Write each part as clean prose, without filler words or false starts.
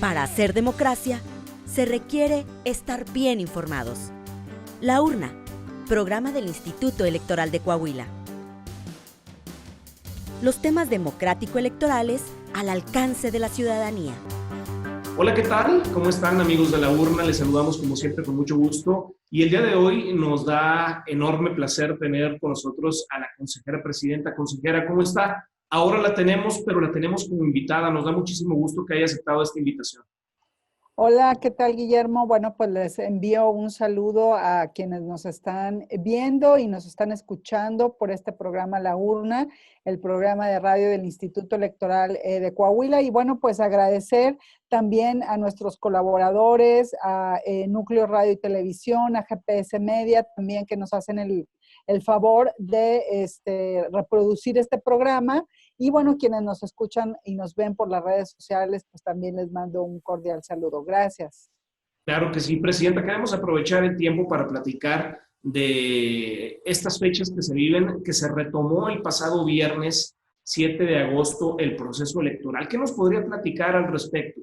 Para hacer democracia, se requiere estar bien informados. La Urna, programa del Instituto Electoral de Coahuila. Los temas democrático-electorales al alcance de la ciudadanía. Hola, ¿qué tal? ¿Cómo están, amigos de La Urna? Les saludamos como siempre con mucho gusto. Y el día de hoy nos da enorme placer tener con nosotros a la consejera presidenta. Consejera, ¿cómo está? Ahora la tenemos, pero la tenemos como invitada. Nos da muchísimo gusto que haya aceptado esta invitación. Hola, ¿qué tal, Guillermo? Bueno, pues les envío un saludo a quienes nos están viendo y nos están escuchando por este programa La Urna, el programa de radio del Instituto Electoral de Coahuila. Y bueno, pues agradecer también a nuestros colaboradores, a Núcleo Radio y Televisión, a GPS Media, también que nos hacen el favor de reproducir este programa. Y bueno, quienes nos escuchan y nos ven por las redes sociales, pues también les mando un cordial saludo. Gracias. Claro que sí, presidenta. Queremos aprovechar el tiempo para platicar de estas fechas que se viven, que se retomó el pasado viernes 7 de agosto el proceso electoral. ¿Qué nos podría platicar al respecto?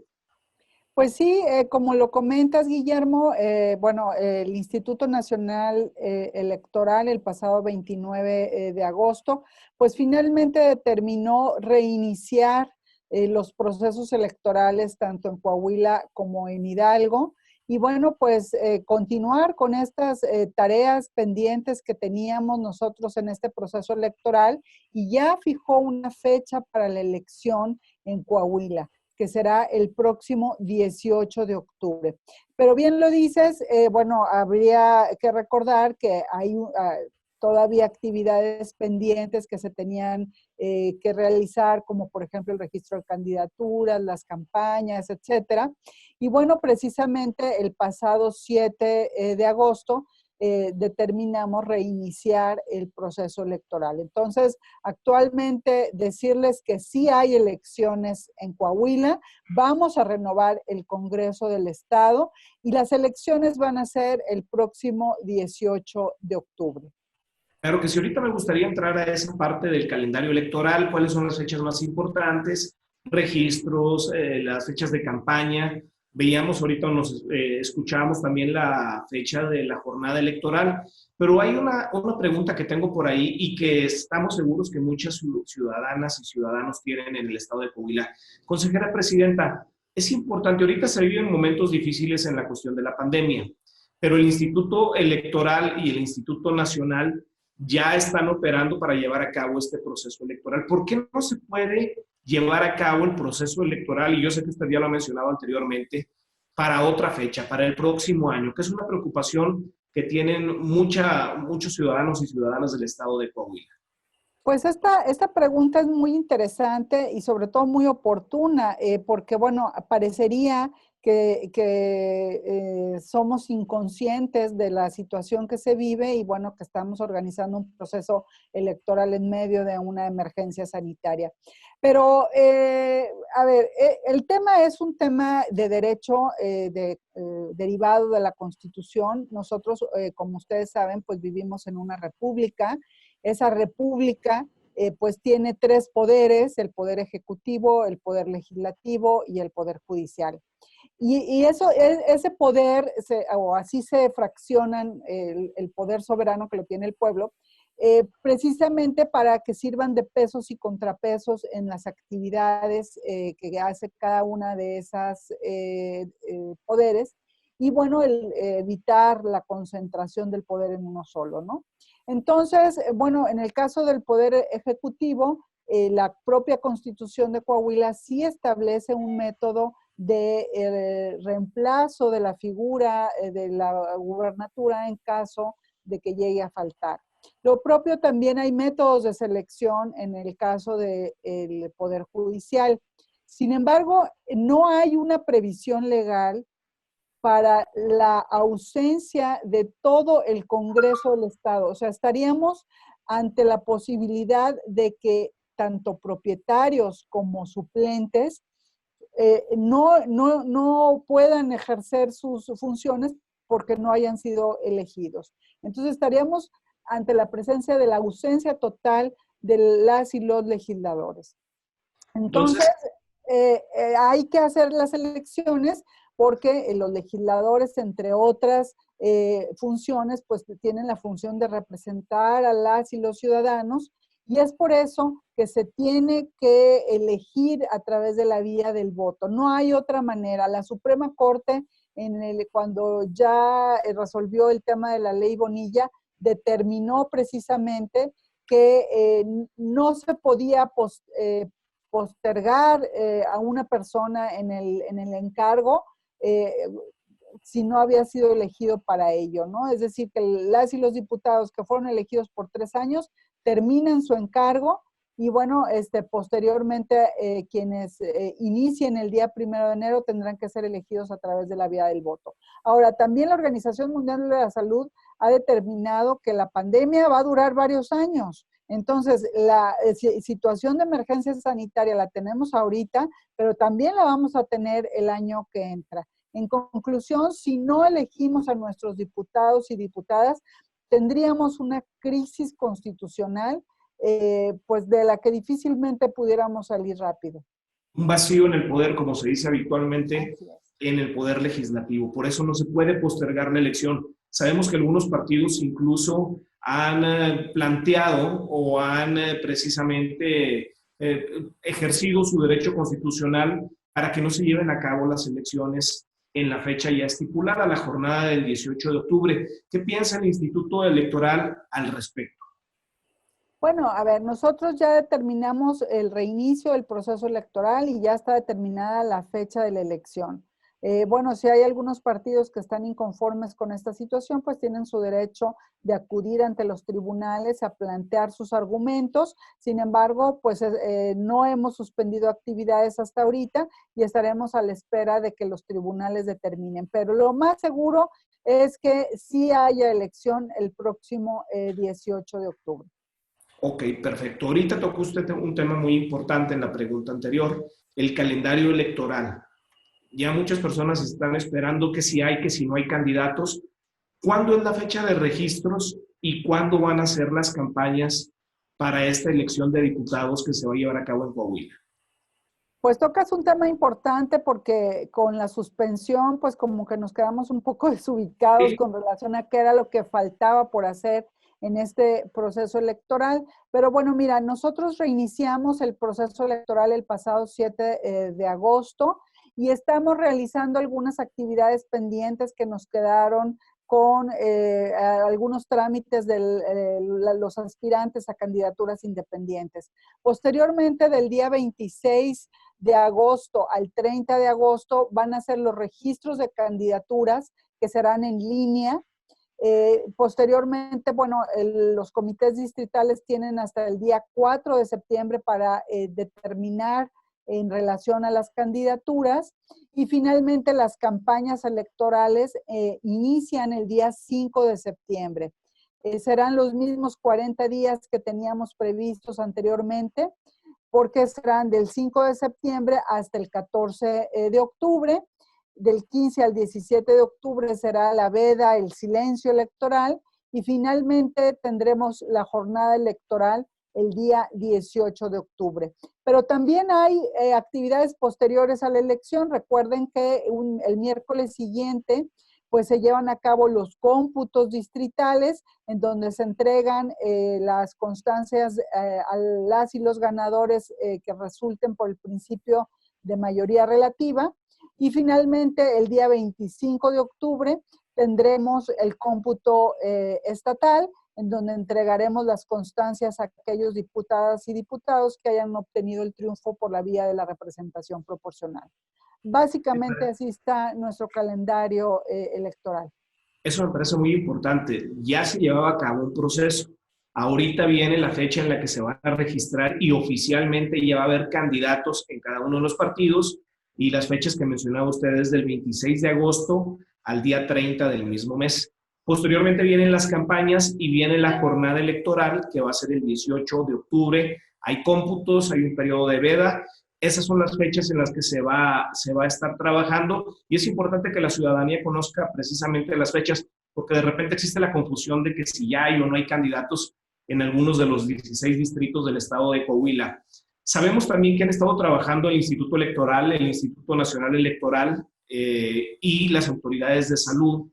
Pues sí, como lo comentas, Guillermo, bueno, el Instituto Nacional Electoral el pasado 29 de agosto, pues finalmente determinó reiniciar los procesos electorales tanto en Coahuila como en Hidalgo. Y bueno, pues continuar con estas tareas pendientes que teníamos nosotros en este proceso electoral, y ya fijó una fecha para la elección en Coahuila, que será el próximo 18 de octubre. Pero bien lo dices, bueno, habría que recordar que hay todavía actividades pendientes que se tenían que realizar, como por ejemplo el registro de candidaturas, las campañas, etcétera. Y bueno, precisamente el pasado 7 de agosto, determinamos reiniciar el proceso electoral. Entonces, actualmente decirles que sí hay elecciones en Coahuila, vamos a renovar el Congreso del Estado y las elecciones van a ser el próximo 18 de octubre. Claro que sí, ahorita me gustaría entrar a esa parte del calendario electoral, cuáles son las fechas más importantes, registros, las fechas de campaña. Veíamos ahorita, nos escuchábamos también la fecha de la jornada electoral, pero hay una pregunta que tengo por ahí y que estamos seguros que muchas ciudadanas y ciudadanos tienen en el estado de Coahuila. Consejera presidenta, es importante, ahorita se viven momentos difíciles en la cuestión de la pandemia, pero el Instituto Electoral y el Instituto Nacional ya están operando para llevar a cabo este proceso electoral. ¿Por qué no se puede llevar a cabo el proceso electoral? Y yo sé que usted ya lo ha mencionado anteriormente, para otra fecha, para el próximo año, que es una preocupación que tienen muchos ciudadanos y ciudadanas del estado de Coahuila. Pues esta pregunta es muy interesante y sobre todo muy oportuna, porque bueno, parecería que somos inconscientes de la situación que se vive y bueno, que estamos organizando un proceso electoral en medio de una emergencia sanitaria. Pero, a ver, el tema es un tema de derecho derivado de la Constitución. Nosotros, como ustedes saben, pues vivimos en una república. Esa república pues tiene tres poderes: el poder ejecutivo, el poder legislativo y el poder judicial. Y ese poder, o así se fraccionan el poder soberano que lo tiene el pueblo, precisamente para que sirvan de pesos y contrapesos en las actividades que hace cada una de esas poderes. Y bueno, evitar la concentración del poder en uno solo, ¿no? Entonces, bueno, en el caso del Poder Ejecutivo, la propia Constitución de Coahuila sí establece un método de reemplazo de la figura de la gubernatura en caso de que llegue a faltar. Lo propio, también hay métodos de selección en el caso del Poder Judicial. Sin embargo, no hay una previsión legal para la ausencia de todo el Congreso del Estado. O sea, estaríamos ante la posibilidad de que tanto propietarios como suplentes no puedan ejercer sus funciones porque no hayan sido elegidos. Entonces estaríamos ante la presencia de la ausencia total de las y los legisladores. Entonces, hay que hacer las elecciones porque los legisladores, entre otras funciones, pues tienen la función de representar a las y los ciudadanos, y es por eso que se tiene que elegir a través de la vía del voto. No hay otra manera. La Suprema Corte, cuando ya resolvió el tema de la ley Bonilla, determinó precisamente que no se podía postergar a una persona en el encargo si no había sido elegido para ello, ¿no? Es decir, que las y los diputados que fueron elegidos por 3 años terminan su encargo y bueno, posteriormente quienes inicien el día 1 de enero tendrán que ser elegidos a través de la vía del voto. Ahora, también la Organización Mundial de la Salud ha determinado que la pandemia va a durar varios años. Entonces, la situación de emergencia sanitaria la tenemos ahorita, pero también la vamos a tener el año que entra. En conclusión, si no elegimos a nuestros diputados y diputadas, tendríamos una crisis constitucional, pues de la que difícilmente pudiéramos salir rápido. Un vacío en el poder, como se dice habitualmente, en el poder legislativo. Por eso no se puede postergar la elección. Sabemos que algunos partidos incluso han planteado o han precisamente ejercido su derecho constitucional para que no se lleven a cabo las elecciones en la fecha ya estipulada, la jornada del 18 de octubre. ¿Qué piensa el Instituto Electoral al respecto? Bueno, a ver, nosotros ya determinamos el reinicio del proceso electoral y ya está determinada la fecha de la elección. Bueno, si hay algunos partidos que están inconformes con esta situación, pues tienen su derecho de acudir ante los tribunales a plantear sus argumentos. Sin embargo, pues no hemos suspendido actividades hasta ahorita y estaremos a la espera de que los tribunales determinen. Pero lo más seguro es que sí haya elección el próximo 18 de octubre. Ok, perfecto. Ahorita tocó usted un tema muy importante en la pregunta anterior, el calendario electoral. Ya muchas personas están esperando que si hay, que si no hay candidatos. ¿Cuándo es la fecha de registros y cuándo van a ser las campañas para esta elección de diputados que se va a llevar a cabo en Coahuila? Pues tocas un tema importante porque con la suspensión, pues como que nos quedamos un poco desubicados con relación a qué era lo que faltaba por hacer en este proceso electoral. Pero bueno, mira, nosotros reiniciamos el proceso electoral el pasado 7 de agosto y estamos realizando algunas actividades pendientes que nos quedaron con algunos trámites de los aspirantes a candidaturas independientes. Posteriormente, del día 26 de agosto al 30 de agosto, van a ser los registros de candidaturas que serán en línea. Posteriormente, bueno, los comités distritales tienen hasta el día 4 de septiembre para determinar en relación a las candidaturas y finalmente las campañas electorales inician el día 5 de septiembre. Serán los mismos 40 días que teníamos previstos anteriormente porque serán del 5 de septiembre hasta el 14 de octubre. Del 15 al 17 de octubre será la veda, el silencio electoral y finalmente tendremos la jornada electoral el día 18 de octubre. Pero también hay actividades posteriores a la elección. Recuerden que el miércoles siguiente pues se llevan a cabo los cómputos distritales en donde se entregan las constancias a las y los ganadores que resulten por el principio de mayoría relativa. Y finalmente, el día 25 de octubre tendremos el cómputo estatal, en donde entregaremos las constancias a aquellos diputadas y diputados que hayan obtenido el triunfo por la vía de la representación proporcional. Básicamente así está nuestro calendario electoral. Eso me parece muy importante. Ya se llevaba a cabo un proceso. Ahorita viene la fecha en la que se van a registrar y oficialmente ya va a haber candidatos en cada uno de los partidos y las fechas que mencionaba usted es del 26 de agosto al día 30 del mismo mes. Posteriormente vienen las campañas y viene la jornada electoral que va a ser el 18 de octubre. Hay cómputos, hay un periodo de veda. Esas son las fechas en las que se va a estar trabajando y es importante que la ciudadanía conozca precisamente las fechas porque de repente existe la confusión de que si ya hay o no hay candidatos en algunos de los 16 distritos del estado de Coahuila. Sabemos también que han estado trabajando el Instituto Electoral, el Instituto Nacional Electoral y las autoridades de salud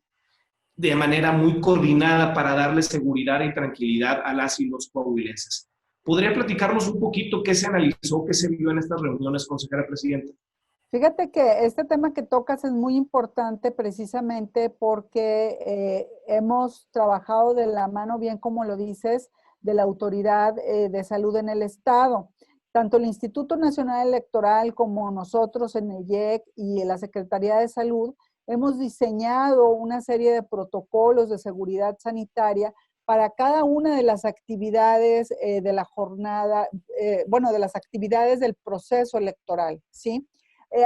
de manera muy coordinada para darle seguridad y tranquilidad a las y los coahuilenses. ¿Podría platicarnos un poquito qué se analizó, qué se vio en estas reuniones, consejera presidenta? Fíjate que este tema que tocas es muy importante precisamente porque hemos trabajado de la mano, bien como lo dices, de la Autoridad de Salud en el Estado. Tanto el Instituto Nacional Electoral como nosotros en el IEC y en la Secretaría de Salud hemos diseñado una serie de protocolos de seguridad sanitaria para cada una de las actividades de la jornada, bueno, de las actividades del proceso electoral, ¿sí?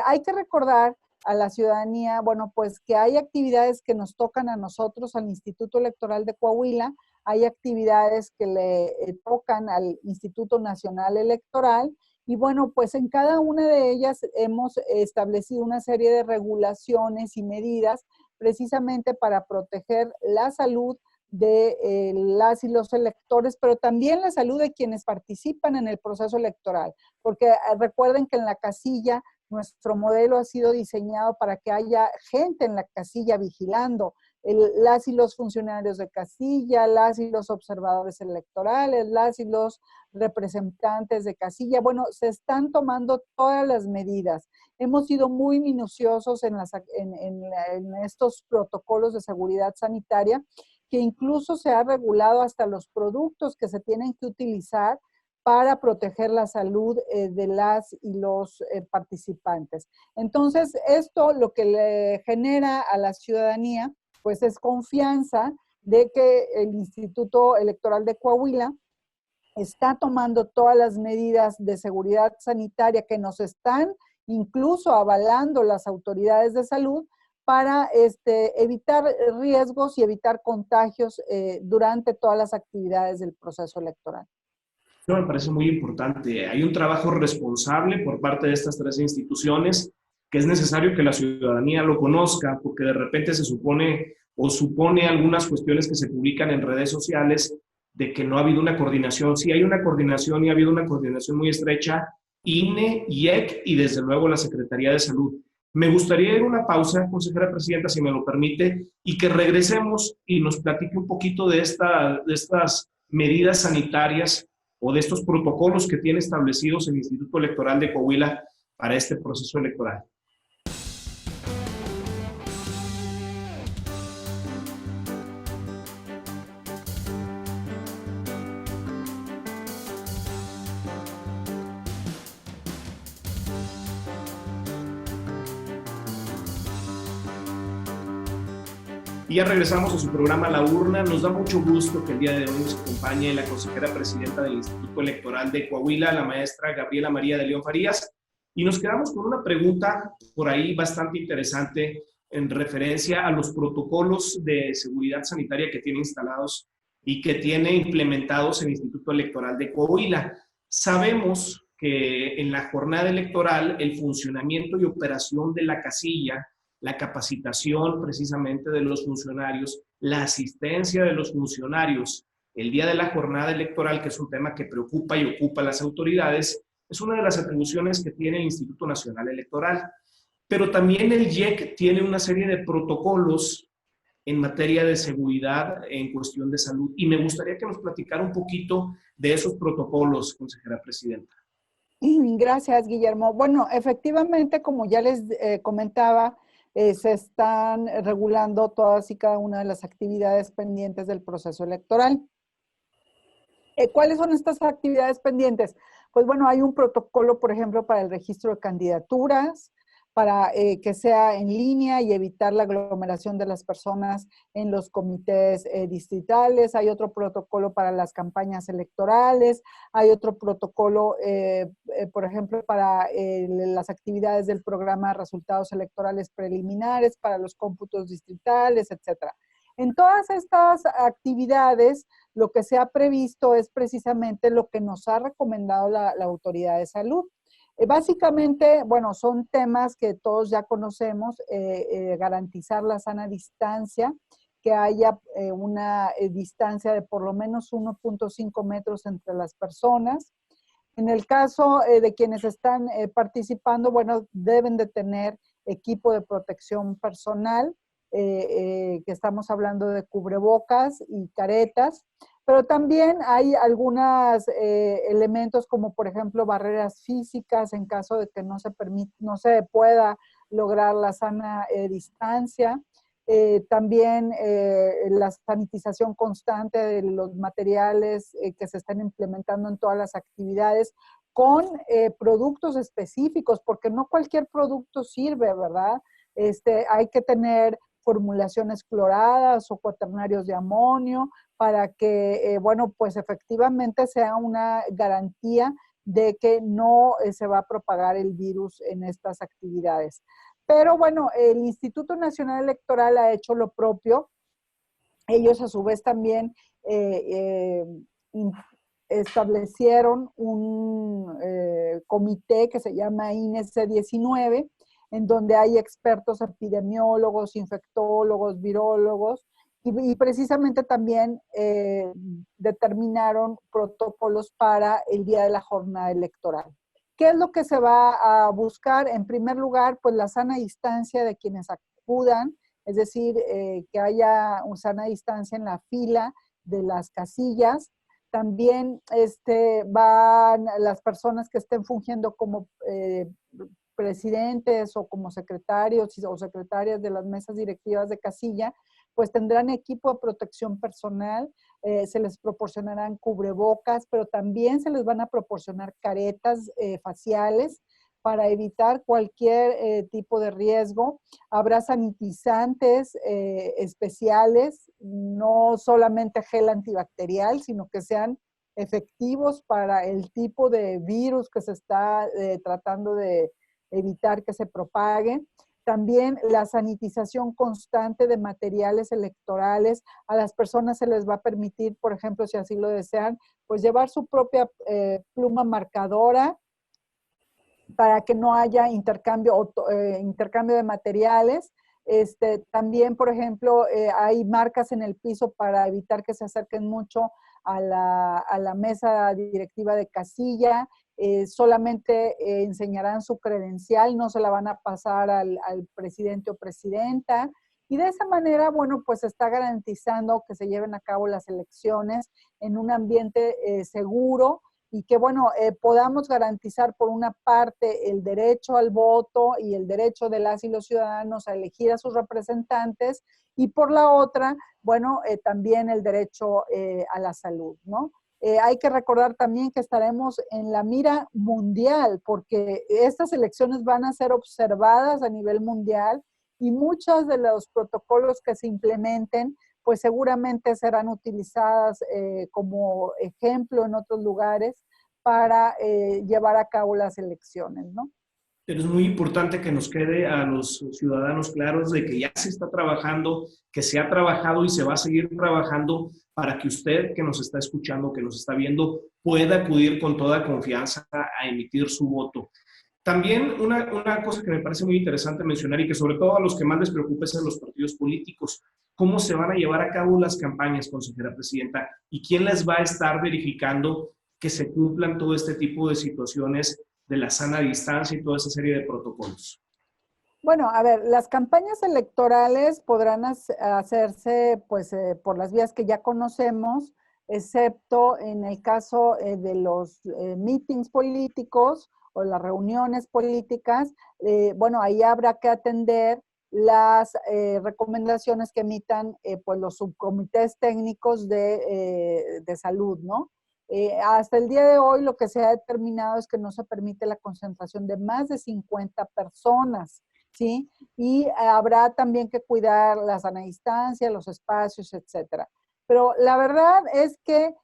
Hay que recordar a la ciudadanía, bueno, pues que hay actividades que nos tocan a nosotros, al Instituto Electoral de Coahuila, hay actividades que le tocan al Instituto Nacional Electoral, y bueno, pues en cada una de ellas hemos establecido una serie de regulaciones y medidas precisamente para proteger la salud de las y los electores, pero también la salud de quienes participan en el proceso electoral, porque recuerden que en la casilla nuestro modelo ha sido diseñado para que haya gente en la casilla vigilando, las y los funcionarios de casilla, las y los observadores electorales, las y los representantes de casilla. Bueno, se están tomando todas las medidas. Hemos sido muy minuciosos en estos protocolos de seguridad sanitaria, que incluso se ha regulado hasta los productos que se tienen que utilizar para proteger la salud de las y los participantes. Entonces, esto lo que le genera a la ciudadanía, pues es confianza de que el Instituto Electoral de Coahuila está tomando todas las medidas de seguridad sanitaria que nos están incluso avalando las autoridades de salud para evitar riesgos y evitar contagios durante todas las actividades del proceso electoral. Eso me parece muy importante. Hay un trabajo responsable por parte de estas tres instituciones que es necesario que la ciudadanía lo conozca, porque de repente se supone o supone algunas cuestiones que se publican en redes sociales de que no ha habido una coordinación. Sí hay una coordinación y ha habido una coordinación muy estrecha, INE, IEC y desde luego la Secretaría de Salud. Me gustaría ir a una pausa, consejera presidenta, si me lo permite, y que regresemos y nos platique un poquito de estas medidas sanitarias o de estos protocolos que tiene establecidos el Instituto Electoral de Coahuila para este proceso electoral. Y ya regresamos a su programa La Urna. Nos da mucho gusto que el día de hoy nos acompañe la consejera presidenta del Instituto Electoral de Coahuila, la maestra Gabriela María de León Farías. Y nos quedamos con una pregunta por ahí bastante interesante en referencia a los protocolos de seguridad sanitaria que tiene instalados y que tiene implementados el Instituto Electoral de Coahuila. Sabemos que en la jornada electoral el funcionamiento y operación de la casilla, la capacitación precisamente de los funcionarios, la asistencia de los funcionarios el día de la jornada electoral, que es un tema que preocupa y ocupa a las autoridades, es una de las atribuciones que tiene el Instituto Nacional Electoral. Pero también el IEC tiene una serie de protocolos en materia de seguridad en cuestión de salud. Y me gustaría que nos platicara un poquito de esos protocolos, consejera presidenta. Gracias, Guillermo. Bueno, efectivamente, como ya les comentaba, se están regulando todas y cada una de las actividades pendientes del proceso electoral. ¿Cuáles son estas actividades pendientes? Pues bueno, hay un protocolo, por ejemplo, para el registro de candidaturas, para que sea en línea y evitar la aglomeración de las personas en los comités distritales. Hay otro protocolo para las campañas electorales. Hay otro protocolo, por ejemplo, para las actividades del programa de resultados electorales preliminares, para los cómputos distritales, etcétera. En todas estas actividades, lo que se ha previsto es precisamente lo que nos ha recomendado la Autoridad de Salud. Básicamente, bueno, son temas que todos ya conocemos, garantizar la sana distancia, que haya una distancia de por lo menos 1.5 metros entre las personas, En el caso de quienes están participando, bueno, deben de tener equipo de protección personal, que estamos hablando de cubrebocas y caretas, pero también hay algunos elementos como por ejemplo barreras físicas en caso de que no se pueda lograr la sana distancia. También la sanitización constante de los materiales que se están implementando en todas las actividades con productos específicos, porque no cualquier producto sirve, ¿verdad? Hay que tener formulaciones cloradas o cuaternarios de amonio para que, bueno, pues efectivamente sea una garantía de que no se va a propagar el virus en estas actividades. Pero bueno, el Instituto Nacional Electoral ha hecho lo propio. Ellos a su vez también establecieron un comité que se llama INEC 19, en donde hay expertos epidemiólogos, infectólogos, virólogos, y precisamente también determinaron protocolos para el día de la jornada electoral. ¿Qué es lo que se va a buscar? En primer lugar, pues la sana distancia de quienes acudan, es decir, que haya una sana distancia en la fila de las casillas. También van las personas que estén fungiendo como presidentes o como secretarios o secretarias de las mesas directivas de casilla, pues tendrán equipo de protección personal, se les proporcionarán cubrebocas, pero también se les van a proporcionar caretas faciales para evitar cualquier tipo de riesgo. Habrá sanitizantes especiales, no solamente gel antibacterial, sino que sean efectivos para el tipo de virus que se está tratando de evitar que se propague. También la sanitización constante de materiales electorales. A las personas se les va a permitir, por ejemplo, si así lo desean, pues llevar su propia pluma marcadora para que no haya intercambio de materiales. También, por ejemplo, hay marcas en el piso para evitar que se acerquen mucho a la mesa directiva de casilla. Solamente enseñarán su credencial, no se la van a pasar al presidente o presidenta. Y de esa manera, bueno, pues está garantizando que se lleven a cabo las elecciones en un ambiente seguro, y que, bueno, podamos garantizar por una parte el derecho al voto y el derecho de las y los ciudadanos a elegir a sus representantes, y por la otra, bueno, también el derecho a la salud, ¿no? Hay que recordar también que estaremos en la mira mundial, porque estas elecciones van a ser observadas a nivel mundial y muchos de los protocolos que se implementen pues seguramente serán utilizadas como ejemplo en otros lugares para llevar a cabo las elecciones, ¿no? Pero es muy importante que nos quede a los ciudadanos claros de que ya se está trabajando, que se ha trabajado y se va a seguir trabajando para que usted que nos está escuchando, que nos está viendo, pueda acudir con toda confianza a emitir su voto. También una cosa que me parece muy interesante mencionar y que sobre todo a los que más les preocupa es a los partidos políticos. ¿Cómo se van a llevar a cabo las campañas, consejera presidenta? ¿Y quién les va a estar verificando que se cumplan todo este tipo de situaciones de la sana distancia y toda esa serie de protocolos? Bueno, a ver, las campañas electorales podrán hacerse pues por las vías que ya conocemos, excepto en el caso de los meetings políticos o las reuniones políticas. Bueno, ahí habrá que atender las recomendaciones que emitan pues los subcomités técnicos de salud, ¿no? Hasta el día de hoy lo que se ha determinado es que no se permite la concentración de más de 50 personas, ¿sí? Y habrá también que cuidar la sana distancia, los espacios, etcétera. Pero la verdad es que,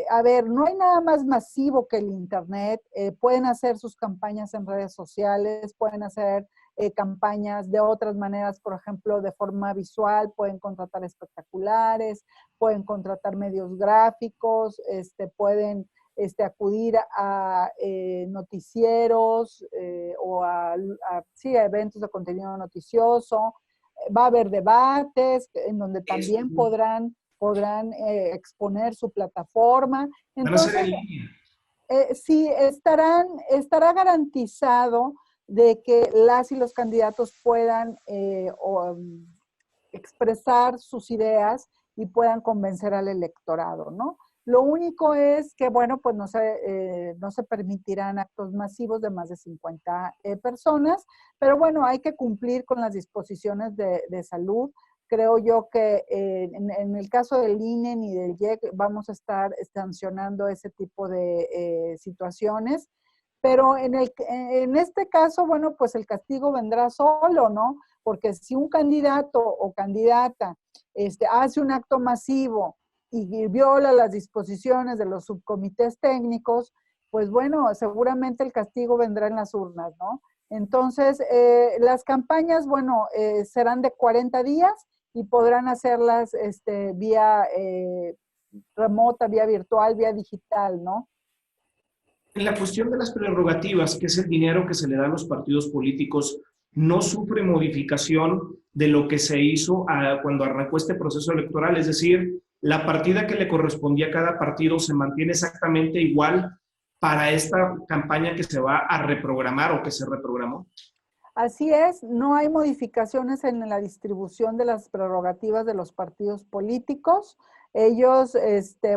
a ver, no hay nada más masivo que el Internet. Pueden hacer sus campañas en redes sociales, pueden hacer campañas de otras maneras, por ejemplo, de forma visual, pueden contratar espectaculares, pueden contratar medios gráficos, pueden acudir a noticieros sí, a eventos de contenido noticioso. Va a haber debates en donde también podrán exponer su plataforma. Van a ser Entonces, en línea. Sí, estará garantizado de que las y los candidatos puedan expresar sus ideas y puedan convencer al electorado, ¿no? Lo único es que, bueno, pues no se permitirán actos masivos de más de 50 personas, pero bueno, hay que cumplir con las disposiciones de salud. Creo yo que en el caso del INE y del IEC vamos a estar sancionando ese tipo de situaciones, pero en este caso, bueno, pues el castigo vendrá solo, ¿no? Porque si un candidato o candidata hace un acto masivo y viola las disposiciones de los subcomités técnicos, pues bueno, seguramente el castigo vendrá en las urnas, ¿no? Entonces, las campañas, bueno, serán de 40 días y podrán hacerlas vía remota, vía virtual, vía digital, ¿no? En la cuestión de las prerrogativas, que es el dinero que se le da a los partidos políticos, no sufre modificación de lo que se hizo cuando arrancó este proceso electoral, es decir, la partida que le correspondía a cada partido se mantiene exactamente igual para esta campaña que se va a reprogramar o que se reprogramó. Así es, no hay modificaciones en la distribución de las prerrogativas de los partidos políticos. Ellos,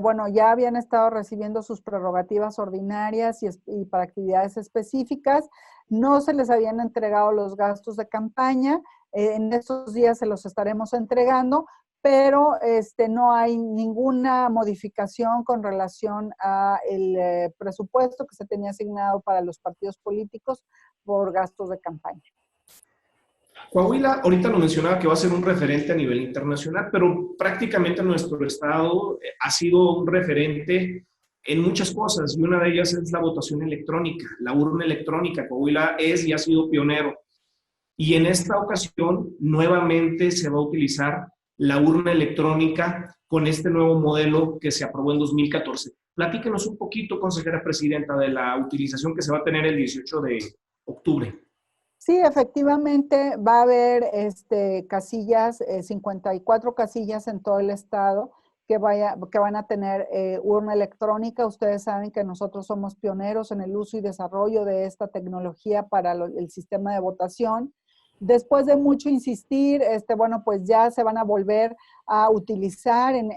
bueno, ya habían estado recibiendo sus prerrogativas ordinarias y para actividades específicas. No se les habían entregado los gastos de campaña. En estos días se los estaremos entregando, pero no hay ninguna modificación con relación a el presupuesto que se tenía asignado para los partidos políticos por gastos de campaña. Coahuila, ahorita lo mencionaba que va a ser un referente a nivel internacional, pero prácticamente nuestro estado ha sido un referente en muchas cosas y una de ellas es la votación electrónica, la urna electrónica. Coahuila es y ha sido pionero. Y en esta ocasión nuevamente se va a utilizar la urna electrónica con este nuevo modelo que se aprobó en 2014. Platíquenos un poquito, consejera presidenta, de la utilización que se va a tener el 18 de octubre. Sí, efectivamente va a haber casillas, 54 casillas en todo el estado que van a tener urna electrónica. Ustedes saben que nosotros somos pioneros en el uso y desarrollo de esta tecnología para el sistema de votación. Después de mucho insistir, bueno, pues ya se van a volver a utilizar en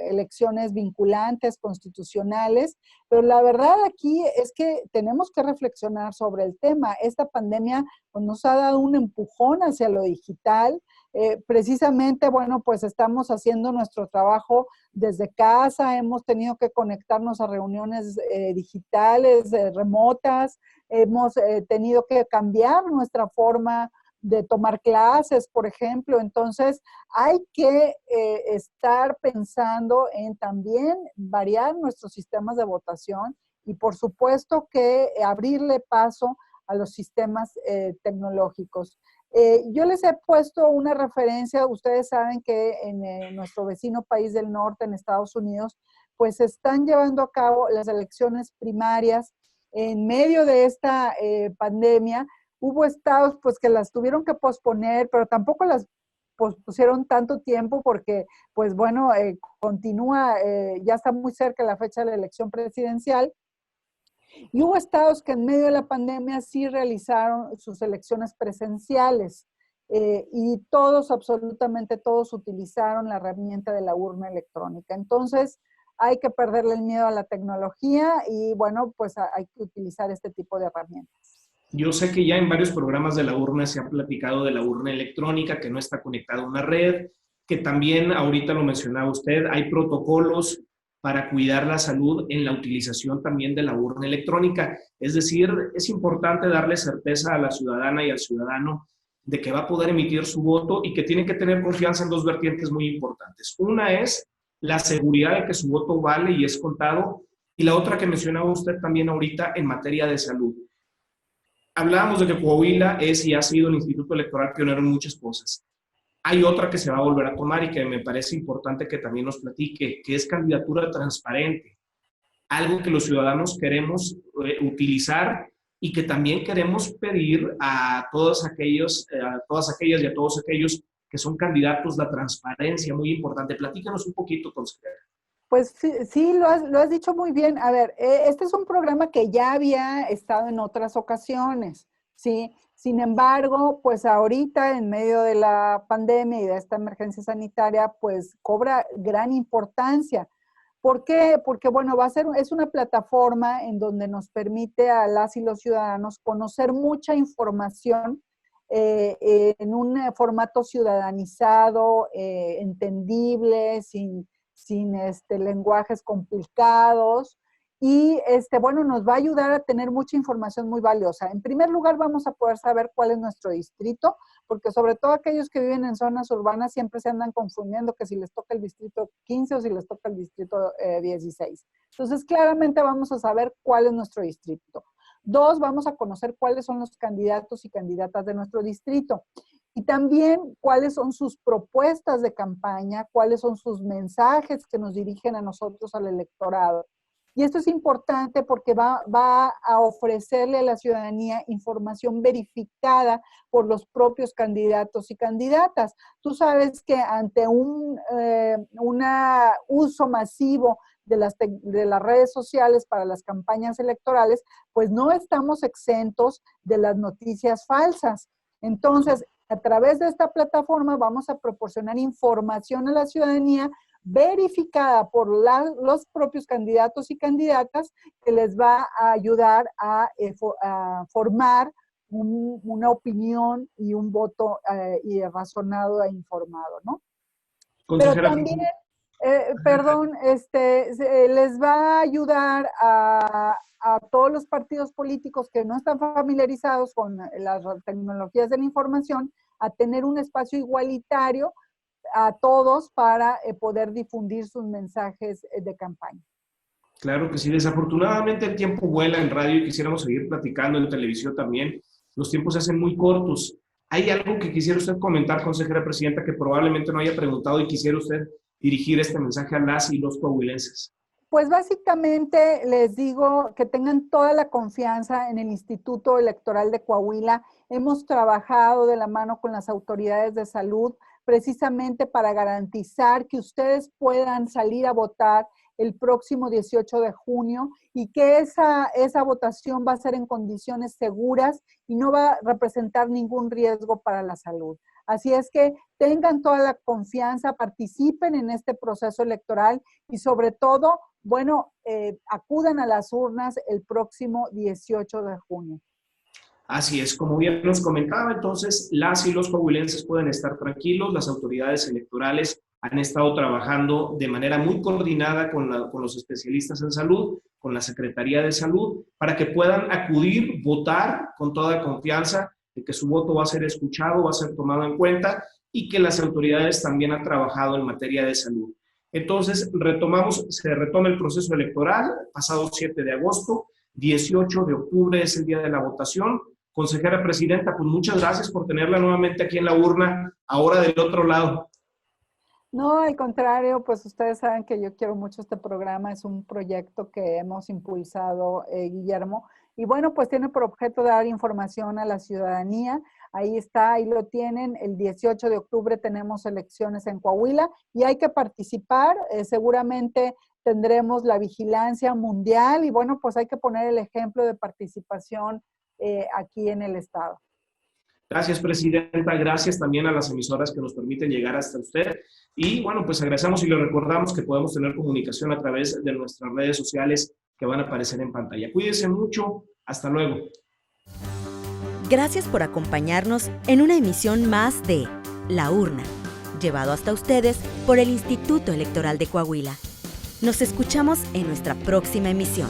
elecciones vinculantes, constitucionales, pero la verdad aquí es que tenemos que reflexionar sobre el tema. Esta pandemia pues, nos ha dado un empujón hacia lo digital. Precisamente, bueno, pues estamos haciendo nuestro trabajo desde casa, hemos tenido que conectarnos a reuniones digitales, remotas, hemos tenido que cambiar nuestra forma de tomar clases, por ejemplo. Entonces, hay que estar pensando en también variar nuestros sistemas de votación y, por supuesto, que abrirle paso a los sistemas tecnológicos. Yo les he puesto una referencia, ustedes saben que en nuestro vecino país del norte, en Estados Unidos, pues se están llevando a cabo las elecciones primarias en medio de esta pandemia. Hubo estados pues que las tuvieron que posponer, pero tampoco las pospusieron tanto tiempo porque pues bueno, continúa, ya está muy cerca la fecha de la elección presidencial. Y hubo estados que en medio de la pandemia sí realizaron sus elecciones presenciales y todos, absolutamente todos, utilizaron la herramienta de la urna electrónica. Entonces, hay que perderle el miedo a la tecnología y, bueno, pues hay que utilizar este tipo de herramientas. Yo sé que ya en varios programas de la urna se ha platicado de la urna electrónica, que no está conectada a una red, que también, ahorita lo mencionaba usted, hay protocolos para cuidar la salud en la utilización también de la urna electrónica. Es decir, es importante darle certeza a la ciudadana y al ciudadano de que va a poder emitir su voto y que tiene que tener confianza en dos vertientes muy importantes. Una es la seguridad de que su voto vale y es contado, y la otra que mencionaba usted también ahorita en materia de salud. Hablábamos de que Coahuila es y ha sido el Instituto Electoral pionero en muchas cosas. Hay otra que se va a volver a tomar y que me parece importante que también nos platique, que es candidatura transparente. Algo que los ciudadanos queremos utilizar y que también queremos pedir a todas aquellas y a todos aquellos que son candidatos, la transparencia, muy importante. Platícanos un poquito, consejera. Pues sí, sí, lo has dicho muy bien. A ver, este es un programa que ya había estado en otras ocasiones, ¿sí? Sin embargo, pues ahorita en medio de la pandemia y de esta emergencia sanitaria, pues cobra gran importancia. ¿Por qué? Porque, bueno, es una plataforma en donde nos permite a las y los ciudadanos conocer mucha información en un formato ciudadanizado, entendible, sin lenguajes complicados. Y bueno, nos va a ayudar a tener mucha información muy valiosa. En primer lugar, vamos a poder saber cuál es nuestro distrito, porque sobre todo aquellos que viven en zonas urbanas siempre se andan confundiendo que si les toca el distrito 15 o si les toca el distrito 16. Entonces, claramente vamos a saber cuál es nuestro distrito. Dos, vamos a conocer cuáles son los candidatos y candidatas de nuestro distrito. Y también cuáles son sus propuestas de campaña, cuáles son sus mensajes que nos dirigen a nosotros, al electorado. Y esto es importante porque va a ofrecerle a la ciudadanía información verificada por los propios candidatos y candidatas. Tú sabes que ante un uso masivo de las redes sociales para las campañas electorales, pues no estamos exentos de las noticias falsas. Entonces, a través de esta plataforma vamos a proporcionar información a la ciudadanía verificada por los propios candidatos y candidatas que les va a ayudar a formar una opinión y un voto y razonado e informado, ¿no? Pero también, les va a ayudar a todos los partidos políticos que no están familiarizados con las tecnologías de la información a tener un espacio igualitario a todos para poder difundir sus mensajes de campaña. Claro que sí, desafortunadamente el tiempo vuela en radio y quisiéramos seguir platicando en televisión también. Los tiempos se hacen muy cortos. ¿Hay algo que quisiera usted comentar, consejera presidenta, que probablemente no haya preguntado y quisiera usted dirigir este mensaje a las y los coahuilenses? Pues básicamente les digo que tengan toda la confianza en el Instituto Electoral de Coahuila. Hemos trabajado de la mano con las autoridades de salud precisamente para garantizar que ustedes puedan salir a votar el próximo 18 de junio y que esa votación va a ser en condiciones seguras y no va a representar ningún riesgo para la salud. Así es que tengan toda la confianza, participen en este proceso electoral y sobre todo, bueno, acudan a las urnas el próximo 18 de junio. Así es, como bien nos comentaba, entonces las y los coahuilenses pueden estar tranquilos, las autoridades electorales han estado trabajando de manera muy coordinada con los especialistas en salud, con la Secretaría de Salud, para que puedan acudir, votar con toda confianza de que su voto va a ser escuchado, va a ser tomado en cuenta y que las autoridades también han trabajado en materia de salud. Entonces, se retoma el proceso electoral, pasado 7 de agosto, 18 de octubre es el día de la votación. Consejera presidenta, pues muchas gracias por tenerla nuevamente aquí en la urna, ahora del otro lado. No, al contrario, pues ustedes saben que yo quiero mucho este programa, es un proyecto que hemos impulsado, Guillermo, y bueno, pues tiene por objeto dar información a la ciudadanía. Ahí está, ahí lo tienen, el 18 de octubre tenemos elecciones en Coahuila y hay que participar, seguramente tendremos la vigilancia mundial y bueno, pues hay que poner el ejemplo de participación aquí en el estado. Gracias, presidenta. Gracias también a las emisoras que nos permiten llegar hasta usted. Y bueno, pues agradecemos y le recordamos que podemos tener comunicación a través de nuestras redes sociales que van a aparecer en pantalla. Cuídense mucho. Hasta luego. Gracias por acompañarnos en una emisión más de La Urna, llevado hasta ustedes por el Instituto Electoral de Coahuila. Nos escuchamos en nuestra próxima emisión.